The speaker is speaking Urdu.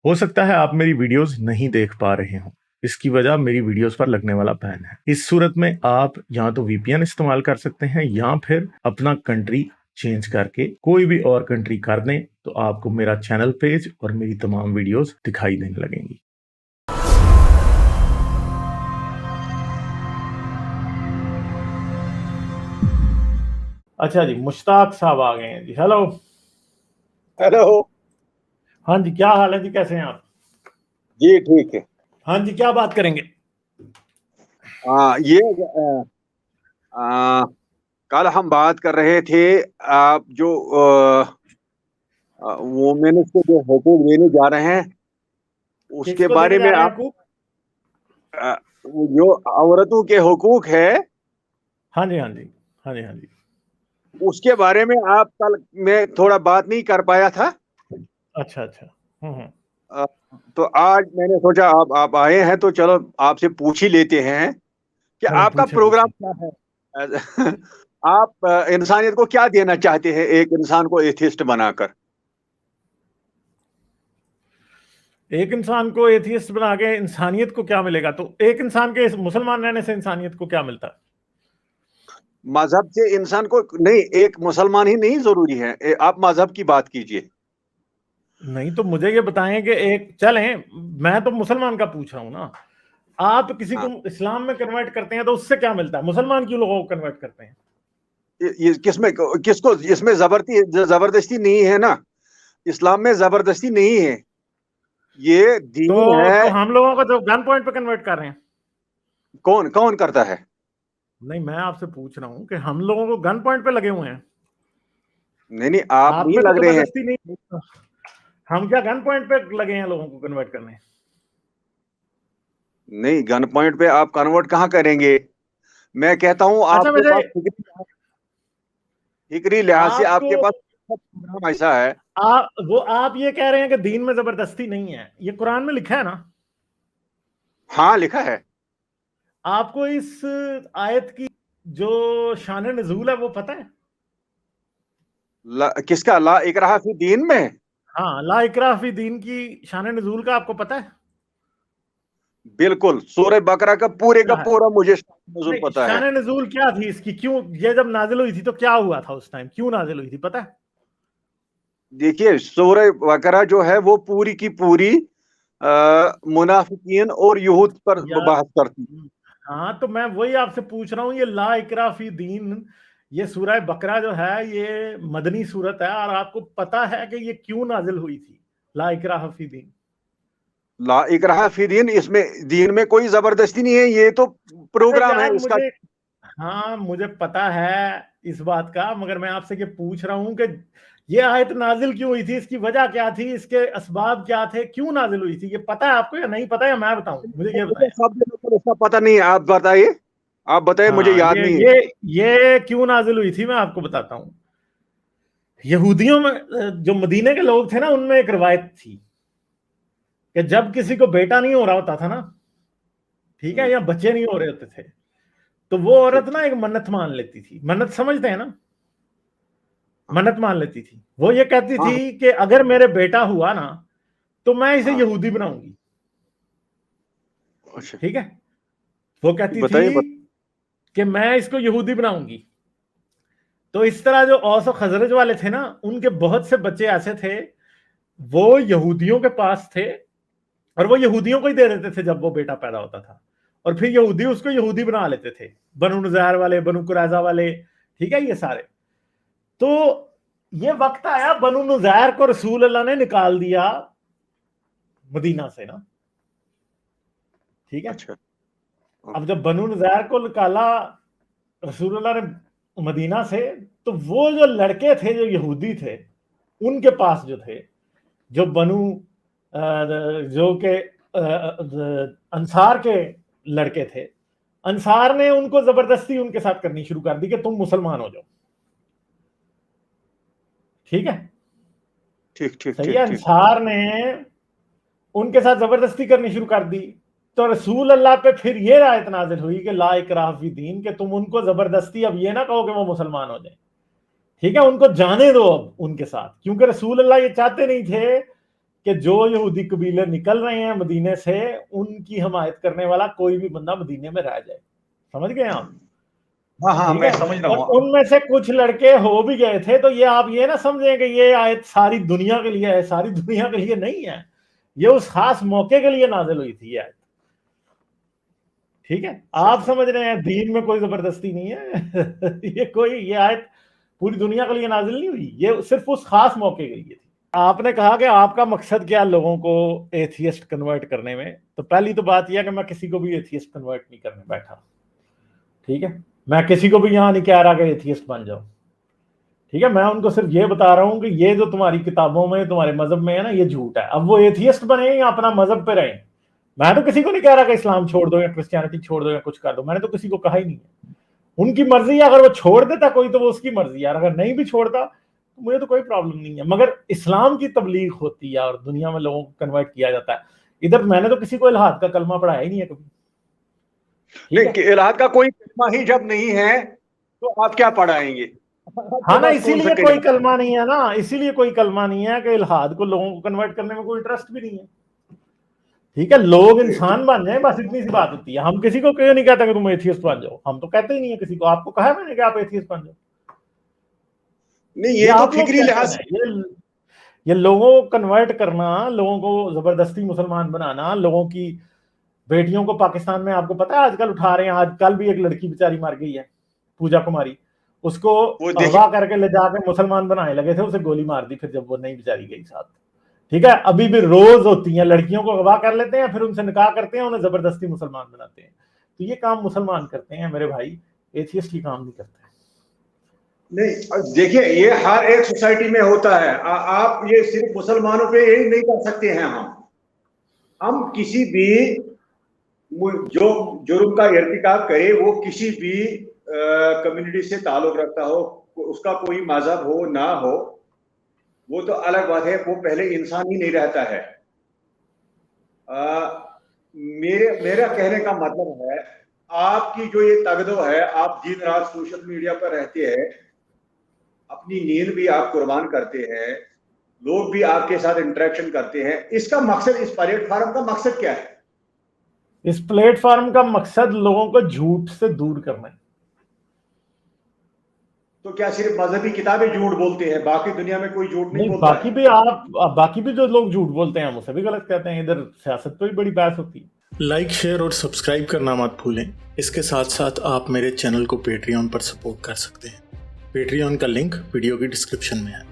ہو سکتا ہے آپ میری ویڈیوز نہیں دیکھ پا رہے ہوں، اس کی وجہ میری ویڈیوز پر لگنے والا بین ہے۔ اس صورت میں آپ یا تو وی پی این استعمال کر سکتے ہیں یا پھر اپنا کنٹری چینج کر کے کوئی بھی اور کنٹری کر دیں تو آپ کو میرا چینل پیج اور میری تمام ویڈیوز دکھائی دینے لگیں گی۔ اچھا جی، مشتاق صاحب آ گئے ہیں جی۔ ہیلو ہیلو، ہاں جی، کیا حال ہے جی؟ کیسے ہیں آپ؟ جی ٹھیک ہے۔ ہاں جی، کیا بات کریں گے؟ یہ کل ہم بات کر رہے تھے، آپ جو وومینس کو جو حقوق دینے جا رہے ہیں اس کس کے کو بارے دینے جا میں رہے ہیں آپ حقوق؟ جو عورتوں کے حقوق ہے ہاں جی ہاں جی ہاں جی ہاں جی اس کے بارے میں آپ کل میں تھوڑا بات نہیں کر پایا تھا۔ اچھا اچھا تو آج میں نے سوچا آپ آئے ہیں تو چلو آپ سے پوچھ ہی لیتے ہیں کہ ہاں جی، آپ کا پوچھیں پروگرام پوچھیں۔ کیا ہے۔ آپ انسانیت کو کیا دینا چاہتے ہیں ایک انسان کو ایتھیسٹ بنا کر؟ ایک انسان کو ایتھیسٹ بنا کے انسانیت کو کیا ملے گا؟ تو ایک انسان کے مسلمان رہنے سے انسانیت کو کیا ملتا ہے؟ مذہب سے انسان کو نہیں، ایک مسلمان ہی نہیں ضروری ہے، آپ مذہب کی بات کیجئے۔ نہیں تو مجھے یہ بتائیں کہ ایک چلیں، میں تو مسلمان کا پوچھ رہا ہوں نا۔ آپ کسی کو اسلام میں کنورٹ کرتے ہیں تو اس سے کیا ملتا ہے؟ مسلمان کیوں لوگوں کو کنورٹ کرتے ہیں؟ کس کو اس میں زبردستی نہیں ہے نا، اسلام میں زبردستی نہیں ہے، یہ دین ہے۔ تو ہم لوگوں کو جو گن پوائنٹ پہ کنورٹ کر رہے ہیں، کون کرتا ہے؟ نہیں میں آپ سے پوچھ رہا ہوں کہ ہم لوگوں کو گن پوائنٹ پہ لگے ہوئے ہیں۔ نہیں آپ آپ نہیں میں تو لگ رہے ہیں۔ زبردستی نہیں، ہم کیا گن پوائنٹ پہ لگے ہیں لوگوں کو کنورٹ کرنے؟ نہیں، گن پوائنٹ پہ آپ کنورٹ کہاں کریں گے؟ میں کہتا ہوں اچھا، آپ کے مجھے پاس فکری لحاظ سے آپ آپ کو کے پاس پروگرام ایسا ہے۔ آپ یہ کہہ رہے ہیں کہ دین میں زبردستی نہیں ہے، یہ قرآن میں لکھا ہے نا؟ ہاں لکھا ہے۔ آپ کو اس آیت کی جو شان نزول ہے وہ پتہ ہے؟ کس کا؟ لا اکراہ فی دین میں؟ ہاں، لا اکراہ فی دین کی شان نزول کا آپ کو پتہ ہے؟ بالکل، سورہ بقرہ کا پورے کا کیا ہے؟ پورا مجھے نزول نہیں، پتا ہے۔ شان نزول کیا تھی اس کی؟ کیوں یہ جب نازل ہوئی تھی تو کیا ہوا تھا اس ٹائم؟ کیوں نازل ہوئی تھی پتہ ہے؟ دیکھیے، سورہ بقرہ جو ہے وہ پوری کی پوری منافقین اور یہود پر یار بحث کرتی۔ ہاں، تو میں وہی آپ سے پوچھ رہا ہوں، یہ لا اکراہ فی دین، یہ سورہ بقرہ جو ہے یہ مدنی سورت ہے، اور آپ کو پتا ہے کہ یہ کیوں نازل ہوئی تھی؟ لا اکراہ فی دین، لا اکراہ فی دین، اس میں دین میں کوئی زبردستی نہیں ہے، یہ تو اچھا پروگرام ہے یار اس کا۔ ہاں مجھے پتا ہے اس بات کا، مگر میں آپ سے یہ پوچھ رہا ہوں کہ یہ آیت نازل کیوں ہوئی تھی؟ اس کی وجہ کیا تھی؟ اس کے اسباب کیا تھے؟ کیوں نازل ہوئی تھی؟ یہ پتا ہے آپ کو یا نہیں پتا؟ یا میں بتاؤں؟ مجھے یہ مجھے بتائیں۔ سب اس کا پتہ نہیں ہے، آپ بتائیے، آپ بتائیے، مجھے ہاں، یاد نہیں ہے۔ یہ کیوں نازل ہوئی تھی میں آپ کو بتاتا ہوں۔ یہودیوں میں جو مدینے کے لوگ تھے نا، ان میں ایک روایت تھی کہ جب کسی کو بیٹا نہیں ہو رہا ہوتا تھا نا، ٹھیک ہے، یا بچے نہیں ہو رہے ہوتے تھے، تو وہ عورت نا ایک منت مان لیتی تھی۔ منت سمجھتے ہیں نا؟ منت مان لیتی تھی، وہ یہ کہتی ہاں تھی کہ اگر میرے بیٹا ہوا نا تو میں اسے یہودی بناؤں گی، اچھا، ٹھیک ہے؟ وہ کہتی تھی بتائیے۔ کہ میں اس کو یہودی بناؤں گی۔ تو اس طرح جو اوس و خزرج والے تھے نا، ان کے بہت سے بچے ایسے تھے وہ یہودیوں کے پاس تھے، اور وہ یہودیوں کو ہی دے دیتے تھے جب وہ بیٹا پیدا ہوتا تھا، اور پھر یہودی اس کو یہودی بنا لیتے تھے، بنو نذیر والے، بنو قریظہ والے، ٹھیک ہے، یہ سارے۔ تو یہ وقت آیا، بنو نذیر کو رسول اللہ نے نکال دیا مدینہ سے نا، ٹھیک ہے؟ اچھا، اب جب بنو نذیر کو نکالا رسول اللہ نے مدینہ سے، تو وہ جو لڑکے تھے جو یہودی تھے، ان کے پاس جو تھے، جو بنو جو کہ انصار کے لڑکے تھے، انصار نے ان کو زبردستی ان کے ساتھ کرنی شروع کر دی کہ تم مسلمان ہو جاؤ، ٹھیک ہے؟ ٹھیک ٹھیک صحیح ہے، ٹھیک ٹھیک۔ انصار نے ان کے ساتھ زبردستی کرنی شروع کر دی، تو رسول اللہ پہ پھر یہ آیت نازل ہوئی کہ لا اکراہ فی دین، کہ تم ان کو زبردستی اب یہ نہ کہو کہ وہ مسلمان ہو جائیں، ٹھیک ہے؟ ان کو جانے دو اب ان کے ساتھ، کیونکہ رسول اللہ یہ چاہتے نہیں تھے کہ جو یہودی قبیلے نکل رہے ہیں مدینے سے ان کی حمایت کرنے والا کوئی بھی بندہ مدینے میں رہ جائے. سمجھ گئے آپ؟ ہاں میں سمجھ رہا ہوں. اور ان میں سے کچھ لڑکے ہو بھی گئے تھے. تو یہ آپ یہ نہ سمجھیں کہ یہ آیت ساری دنیا کے لیے ہے. ساری دنیا کے لیے نہیں ہے, یہ اس خاص موقع کے لیے نازل ہوئی تھی یہ آیت. ٹھیک ہے, آپ سمجھ رہے ہیں دین میں کوئی زبردستی نہیں ہے. یہ آیت پوری دنیا کے لیے نازل نہیں ہوئی, یہ صرف اس خاص موقع کے لیے تھی. آپ نے کہا کہ آپ کا مقصد کیا لوگوں کو ایتھیسٹ کنورٹ کرنے میں. تو پہلی تو بات یہ ہے کہ میں کسی کو بھی ایتھیسٹ کنورٹ نہیں کرنے بیٹھا. ٹھیک ہے, میں کسی کو بھی یہاں نہیں کہہ رہا کہ ایتھیسٹ بن جاؤ. ٹھیک ہے, میں ان کو صرف یہ بتا رہا ہوں کہ یہ جو تمہاری کتابوں میں تمہارے مذہب میں ہے نا, یہ جھوٹ ہے. اب وہ ایتھیسٹ بنے یا اپنا مذہب پہ رہیں. میں تو کسی کو نہیں کہہ رہا کہ اسلام چھوڑ دو یا کرسچینٹی چھوڑ دو یا کچھ کر دو. میں نے تو کسی کو کہا ہی نہیں ہے. ان کی مرضی ہے, اگر وہ چھوڑ دیتا کوئی تو وہ اس کی مرضی ہے, اگر نہیں بھی چھوڑتا تو مجھے تو کوئی پرابلم نہیں ہے. مگر اسلام کی تبلیغ ہوتی ہے اور دنیا میں لوگوں کو کنورٹ کیا جاتا ہے. ادھر میں نے تو کسی کو الحاد کا کلمہ پڑھایا ہی نہیں ہے کبھی. نہیں, الحاد کا کوئی کلمہ ہی جب نہیں ہے تو آپ کیا پڑھائیں گے؟ ہاں نا, اسی لیے کوئی کلمہ نہیں ہے نا, اسی لیے کوئی کلمہ نہیں ہے کہ الحاد کو لوگوں کو کنورٹ کرنے میں کوئی انٹرسٹ بھی نہیں ہے. ٹھیک ہے, لوگ انسان بن جائیں, بس اتنی سی بات ہوتی ہے. ہم کسی کو کیوں نہیں کہتے کہ تم ایتھیسٹ بن جاؤ, ہم تو کہتے ہی نہیں ہے کسی کو. آپ کو کہا ہے میں نے کہ آپ ایتھیسٹ بن جاؤ؟ نہیں, یہ تو فکری لحاظ یہ لوگوں کو کنورٹ کرنا, لوگوں کو زبردستی مسلمان بنانا, لوگوں کی بیٹیوں کو پاکستان میں آپ کو پتا ہے آج کل اٹھا رہے ہیں. آج کل بھی ایک لڑکی بیچاری مر گئی ہے, پوجا کماری, اس کو اغوا کر کے لے جا کے مسلمان بنانے لگے تھے, اسے گولی مار دی پھر جب وہ نہیں بیچاری گئی ساتھ. ٹھیک ہے, ابھی بھی روز ہوتی ہیں, لڑکیوں کو اغوا کر لیتے ہیں, پھر ان سے نکاح کرتے ہیں, انہیں زبردستی مسلمان بناتے ہیں. تو یہ کام مسلمان کرتے ہیں میرے بھائی, ایتھیسٹ یہ کام نہیں کرتے. نہیں, دیکھیے یہ ہر ایک سوسائٹی میں ہوتا ہے. آپ یہ صرف مسلمانوں پہ یہی نہیں کر سکتے ہیں. ہم کسی بھی جو جرم کا ارتکاب کرے وہ کسی بھی کمیونٹی سے تعلق رکھتا ہو, اس کا کوئی مذہب ہو نہ ہو, وہ تو الگ بات ہے. وہ پہلے انسان ہی نہیں رہتا ہے. میرا کہنے کا مطلب ہے, آپ کی جو یہ تگدو ہے, آپ دن رات سوشل میڈیا پر رہتے ہیں, اپنی نیند بھی آپ قربان کرتے ہیں, لوگ بھی آپ کے ساتھ انٹریکشن کرتے ہیں. اس کا مقصد, اس پلیٹ فارم کا مقصد کیا ہے؟ اس پلیٹ فارم کا مقصد لوگوں کو جھوٹ سے دور کرنا ہے. تو کیا صرف مذہبی کتابیں جھوٹ بولتے ہیں, باقی دنیا میں کوئی جھوٹ نہیں بولتا ہے؟ باقی بھی جو لوگ جھوٹ بولتے ہیں ہم اسے بھی غلط کہتے ہیں. ادھر سیاست پہ بھی بڑی بحث ہوتی ہے. لائک, شیئر اور سبسکرائب کرنا مت بھولیں. اس کے ساتھ ساتھ آپ میرے چینل کو پیٹریون پر سپورٹ کر سکتے ہیں. پیٹریون کا لنک ویڈیو کی ڈسکرپشن میں ہے.